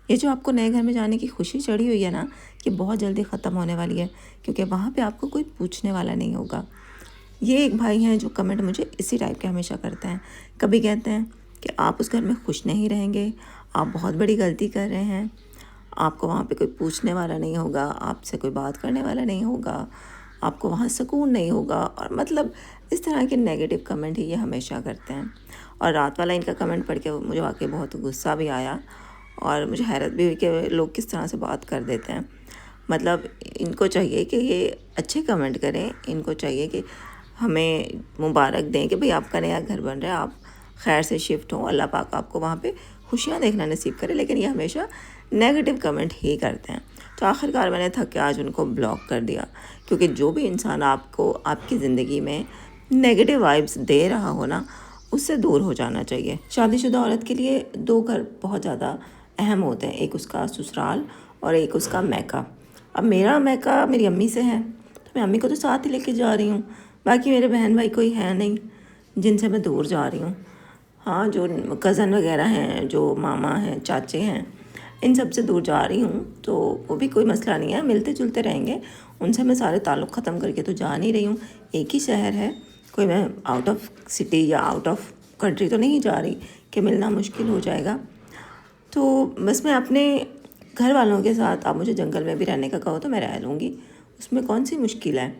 ये जो आपको नए घर में जाने की खुशी चढ़ी हुई है ना, ये बहुत जल्दी ख़त्म होने वाली है, क्योंकि वहाँ पे आपको कोई पूछने वाला नहीं होगा। ये एक भाई हैं जो कमेंट मुझे इसी टाइप के हमेशा करते हैं। कभी कहते हैं कि आप उस घर में खुश नहीं रहेंगे, आप बहुत बड़ी गलती कर रहे हैं, आपको वहाँ पे कोई पूछने वाला नहीं होगा, आपसे कोई बात करने वाला नहीं होगा, आपको वहाँ सुकून नहीं होगा, और मतलब इस तरह के नेगेटिव कमेंट ही ये हमेशा करते हैं। और रात वाला इनका कमेंट पढ़ के मुझे वाकई बहुत गुस्सा भी आया और मुझे हैरत भी हुई कि लोग किस तरह से बात कर देते हैं। मतलब इनको चाहिए कि ये अच्छे कमेंट करें, इनको चाहिए कि हमें मुबारक दें कि भाई आपका नया घर बन रहा है, आप खैर से शिफ्ट हों, अल्लाह पाक आपको वहाँ पे खुशियाँ देखना नसीब करे, लेकिन ये हमेशा नेगेटिव कमेंट ही करते हैं। तो आखिरकार मैंने थक के आज उनको ब्लॉक कर दिया, क्योंकि जो भी इंसान आपको आपकी ज़िंदगी में नेगेटिव वाइब्स दे रहा हो ना, उससे दूर हो जाना चाहिए। शादीशुदा औरत के लिए दो घर बहुत ज़्यादा अहम होते हैं, एक उसका ससुराल और एक उसका मैका। अब मेरा मैका मेरी अम्मी से है, तो मैं अम्मी को तो साथ ही लेके जा रही हूँ, बाकी मेरे बहन भाई कोई है नहीं जिनसे मैं दूर जा रही हूँ। हाँ, जो कज़न वगैरह हैं, जो मामा हैं, चाचे हैं, इन सब से दूर जा रही हूँ, तो वो भी कोई मसला नहीं है, मिलते जुलते रहेंगे। उनसे मैं सारे ताल्लुक़ ख़त्म करके तो जा नहीं रही हूँ, एक ही शहर है, कोई मैं आउट ऑफ सिटी या आउट ऑफ कंट्री तो नहीं जा रही कि मिलना मुश्किल हो जाएगा। तो बस मैं अपने घर वालों के साथ, आप मुझे जंगल में भी रहने का कहो तो मैं रह लूँगी, उसमें कौन सी मुश्किल है।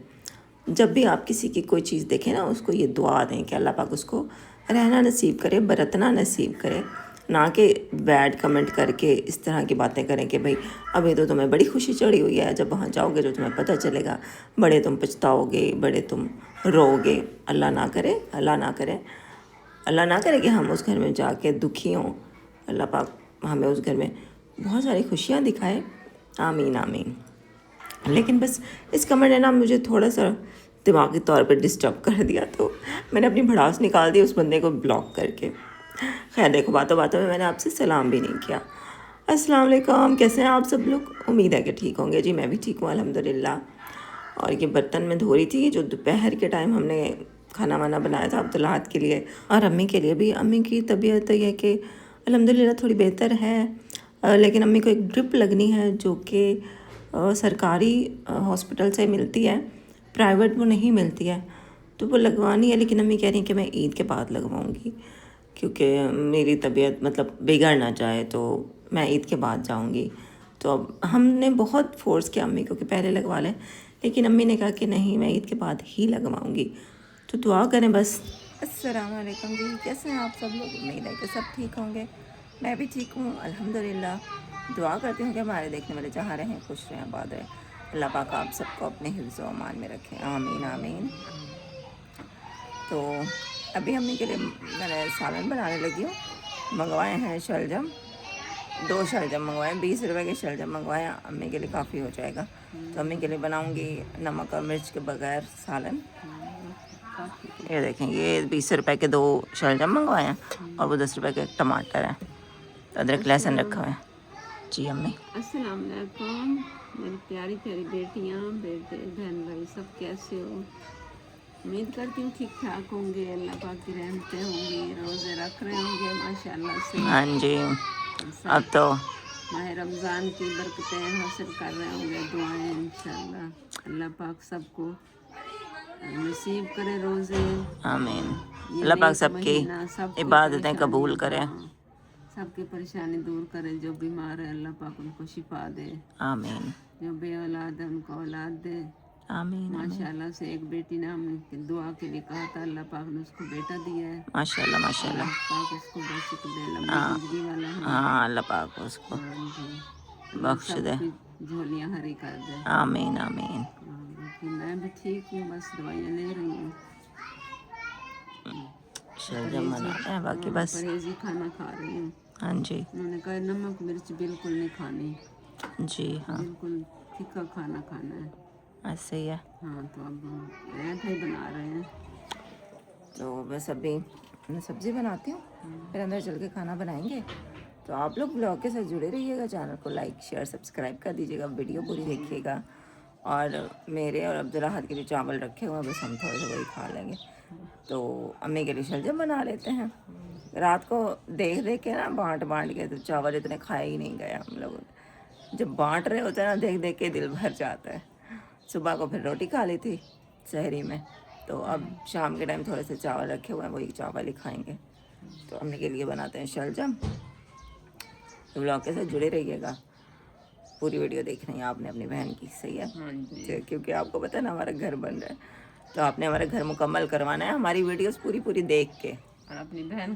जब भी आप किसी की कोई चीज़ देखें ना, उसको ये दुआ दें कि अल्लाह पाक उसको रहना नसीब करे, बरतना नसीब करे, ना कि बैड कमेंट करके इस तरह की बातें करें कि भाई अभी तो तुम्हें बड़ी खुशी चढ़ी हुई है, जब वहाँ जाओगे जो तुम्हें पता चलेगा, बड़े तुम पछताओगे, बड़े तुम रोओगे। अल्लाह ना करे, अल्लाह ना करे, अल्लाह ना करे कि हम उस घर में जाके दुखी हों। अल्लाह पाक हमें उस घर में बहुत सारी खुशियाँ दिखाए। आमीन आमीन। लेकिन बस इस कमेंट ने ना मुझे थोड़ा सा दिमागी तौर पर डिस्टर्ब कर दिया, तो मैंने अपनी भड़ास निकाल दी उस बंदे को ब्लॉक करके। खैर देखो, बातों बातों में मैंने आपसे सलाम भी नहीं किया। अस्सलाम वालेकुम, कैसे हैं आप सब लोग? उम्मीद है कि ठीक होंगे। जी मैं भी ठीक हूँ अल्हम्दुलिल्लाह। और ये बर्तन मैं धो रही थी, जो दोपहर के टाइम हमने खाना वाना बनाया था अब्दुल्लाहत के लिए और अम्मी के लिए भी। अम्मी की तबीयत तो ये कि अल्हम्दुलिल्लाह थोड़ी बेहतर है, लेकिन अम्मी को एक ड्रिप लगनी है जो कि सरकारी हॉस्पिटल से मिलती है, प्राइवेट वो नहीं मिलती है, तो वो लगवानी है। लेकिन अम्मी कह रही हैं कि मैं ईद के बाद लगवाऊंगी, क्योंकि मेरी तबीयत मतलब बिगड़ ना जाए, तो मैं ईद के बाद जाऊंगी। तो अब हमने बहुत फोर्स किया अम्मी को कि पहले लगवा लें, लेकिन अम्मी ने कहा कि नहीं, मैं ईद के बाद ही लगवाऊंगी। तो दुआ करें बस। अस्सलाम वालेकुम जी, कैसे हैं आप सब लोग? उम्मीद है कि सब ठीक होंगे। मैं भी ठीक हूँ अल्हम्दुलिल्लाह। दुआ करती हूँ कि हमारे देखने वाले जहाँ रहें खुश रहें, आबाद रहें। अल्लाह पाक आप सबको अपने हिफ्ज़ व अमान में रखें, आमीन आमीन। तो अभी अम्मी के लिए मैंने सालन बनाने लगी हूँ। मंगवाए हैं शलजम, 2 शलजम मंगवाए, 20 रुपए के शलजम मंगवाए। अम्मी के लिए काफ़ी हो जाएगा, तो अम्मी के लिए बनाऊँगी नमक और मिर्च के बगैर सालन। ये देखें, ये 20 रुपए के 2 शलजम मंगवाए हैं और वो 10 रुपए के टमाटर हैं, अदरक लहसुन रखा हुआ है। जी अम्मी। अस्सलाम वालेकुम मेरी प्यारी प्यारी बेटियां, बेटे, बहन भाई, सब कैसे हो? उम्मीद करती हूँ ठीक ठाक होंगे, अल्लाह पाक की रहमतें होंगी, रोज़े रख रहे होंगे माशाल्लाह से। हाँ जी, अब तो माह रमज़ान की बरकतें हासिल कर रहे होंगे। दुआएं इंशाल्लाह अल्लाह पाक सबको नसीब करे रोज़े। आमीन। ये अल्लाह पाक नेक सबकी महीना सबकी इबादतें कबूल करे। हाँ, सबकी परेशानी दूर करे। जो बीमार है अल्लाह पाक उनको शिफा दे। आमीन जो बे औलाद है उनको औलाद दे। आमीन आमीन। माशाल्लाह से एक बेटी ने हमने दुआ के लिए कहा था, अल्लाह पाक ने उसको बेटा दिया है। माशाल्लाह माशाल्लाह। अल्लाह पाक उसको बरकत दे, लंबी हाँ जिंदगी वाला हो। हाँ, अल्लाह पाक उसको हाँ जी, बख्श दे। सबकी झोलियाँ हरी कर दे। आमीन आमीन। बाकी मैं भी ठीक हूँ, बस दवाइयाँ ले रही हूँ। शलजम बना रहे हैं, बाकी बस। परहेजी खाना खा रही हूँ। हाँ जी उन्होंने कहा नमक मिर्च बिल्कुल नहीं खानी, जी हाँ, बिल्कुल फीका खाना खाना है। ऐसे ही है। हाँ, तो अब ऐसा ही बना रहे हैं। तो बस अभी मैं सब्ज़ी बनाती हूँ, फिर अंदर चल के खाना बनाएंगे। तो आप लोग ब्लॉग के साथ जुड़े रहिएगा, चैनल को लाइक शेयर सब्सक्राइब कर दीजिएगा, वीडियो पूरी देखिएगा। और मेरे और अब्दुल्लाहत के लिए चावल रखे हुए हैं, बस हम थोड़े से वही खा लेंगे। तो अम्मी के लिए शलजम बना लेते हैं। रात को देख देख के ना बांट बांट के तो चावल इतने खाए ही नहीं गए हम लोग। जब बांट रहे होते हैं ना देख देख के दिल भर जाता है। सुबह को फिर रोटी खा ली थी शहरी में, तो अब शाम के टाइम थोड़े से चावल रखे हुए हैं, वही चावल ही खाएंगे। तो अम्मी के लिए बनाते हैं शलजम। तो ब्लॉग के साथ जुड़े रहिएगा, पूरी वीडियो देखनी है आपने अपनी बहन की, सही है? हाँ जी। क्योंकि आपको पता है ना हमारा घर बन रहा है, तो आपने हमारा घर मुकम्मल करवाना है हमारी वीडियोस पूरी पूरी देख के। और अपनी बहन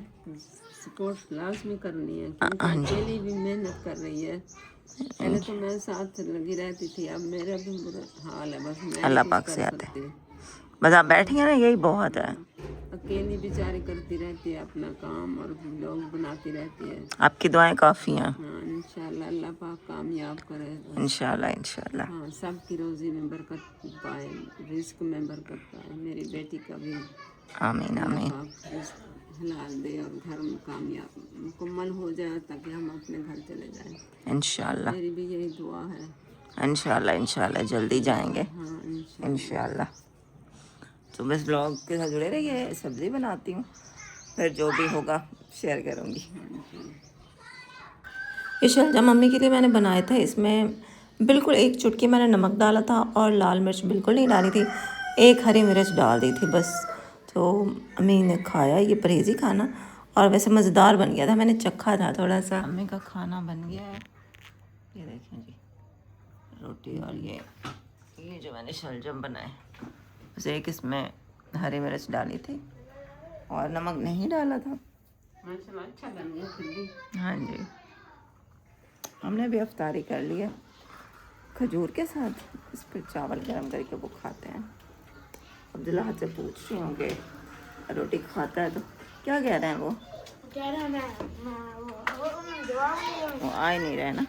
सपोर्ट लाजमी करनी है, क्योंकि अकेली भी मेहनत कर रही है। पहले तो मैं साथ लगी रहती थी, अब मेरा भी बुरा हाल है, बस मैं अल्लाह कुछ पाक कर से आते सकती हूँ। बस आप बैठिए ना, यही बहुत है। अकेली बेचारी करती रहती है अपना काम और लोग बनाती रहती है। आपकी दुआएं काफ़ी हैं। हाँ इंशाल्लाह अल्लाह पाक कामयाब करे। इंशाल्लाह इंशाल्लाह। हाँ सबकी रोज़ी में बरकत पाए, रिस्क में बरकत पाए। मेरी बेटी का भी आमीन आमीन। पाक रिस्क हलाल दे और घर में कामयाब मुकम्मल हो जाए, ताकि हम अपने घर चले जाएं। इंशाल्लाह मेरी भी यही दुआ है। इंशाल्लाह इंशाल्लाह जल्दी जाएंगे हाँ इंशाल्लाह। इंशाल्लाह। तो बस ब्लॉग के साथ जुड़े रहिए, सब्ज़ी बनाती हूँ, फिर जो भी होगा शेयर करूँगी। ये शलजम मम्मी के लिए मैंने बनाया था, इसमें बिल्कुल एक चुटकी मैंने नमक डाला था और लाल मिर्च बिल्कुल नहीं डाली थी, एक हरी मिर्च डाल दी थी बस। तो अम्मी ने खाया, ये परहेज़ी खाना, और वैसे मज़ेदार बन गया था, मैंने चखा था थोड़ा सा। अम्मी का खाना बन गया है, ये देखें जी, रोटी और ये जो मैंने शलजम बनाए, बस एक इसमें हरी मिर्च डाली थी और नमक नहीं डाला था। माशाल्लाह अच्छा बन गया फिर भी। हाँ जी, हमने भी अफ्तारी कर ली है खजूर के साथ, इस पर चावल गरम करके वो खाते हैं। अब्दुल्ला हाथ से पूछ रही हूँ कि रोटी खाता है तो क्या कह रहे हैं वो आ ही नहीं रहे ना।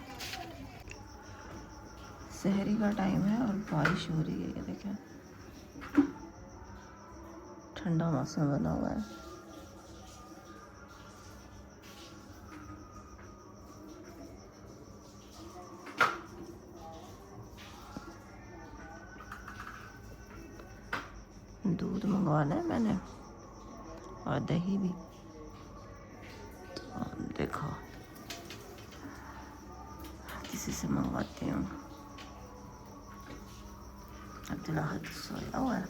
सहरी का टाइम है और बारिश हो रही है, ये देखें ठंडा मौसम बना हुआ है। दूध मंगवाना है मैंने और दही भी, तो देखो किसी से मंगवाती हूँ। अब्दुल्ला हाथ सोया हुआ है।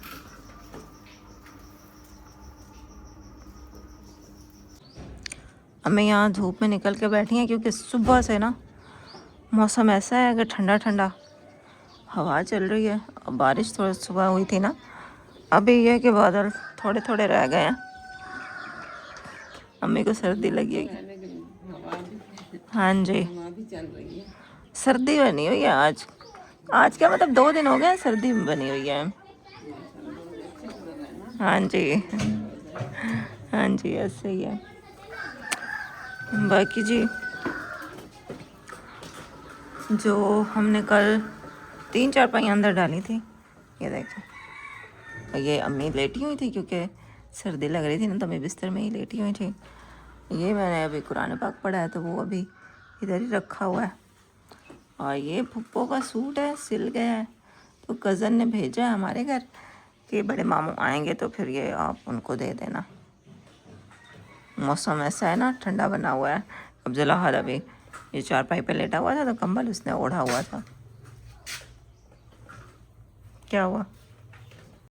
अब मैं यहाँ धूप में निकल के बैठी हैं, क्योंकि सुबह से ना मौसम ऐसा है कि ठंडा ठंडा हवा चल रही है, और बारिश थोड़ी सुबह हुई थी ना, अभी ये कि बादल थोड़े थोड़े रह गए हैं। अम्मी को सर्दी लगी है। हाँ जी, हवा भी चल रही है। सर्दी बनी हुई है आज। आज क्या मतलब 2 दिन हो गए सर्दी बनी हुई है। हाँ जी हाँ जी, ऐसे ही है। बाकी जी जो हमने कल 3-4 पाई अंदर डाली थी, ये देखो, ये अम्मी लेटी हुई थी क्योंकि सर्दी लग रही थी ना, तो मैं बिस्तर में ही लेटी हुई थी। ये मैंने अभी कुरान पाक पढ़ा है, तो वो अभी इधर ही रखा हुआ है। और ये फुप्पो का सूट है, सिल गया है, तो कज़न ने भेजा है हमारे घर कि बड़े मामू आएंगे तो फिर ये आप उनको दे देना। मौसम ऐसा है ना, ठंडा बना हुआ है। अब्दुल्ला हाथ अभी ये चारपाई पे लेटा हुआ था, तो कंबल उसने ओढ़ा हुआ था। क्या हुआ?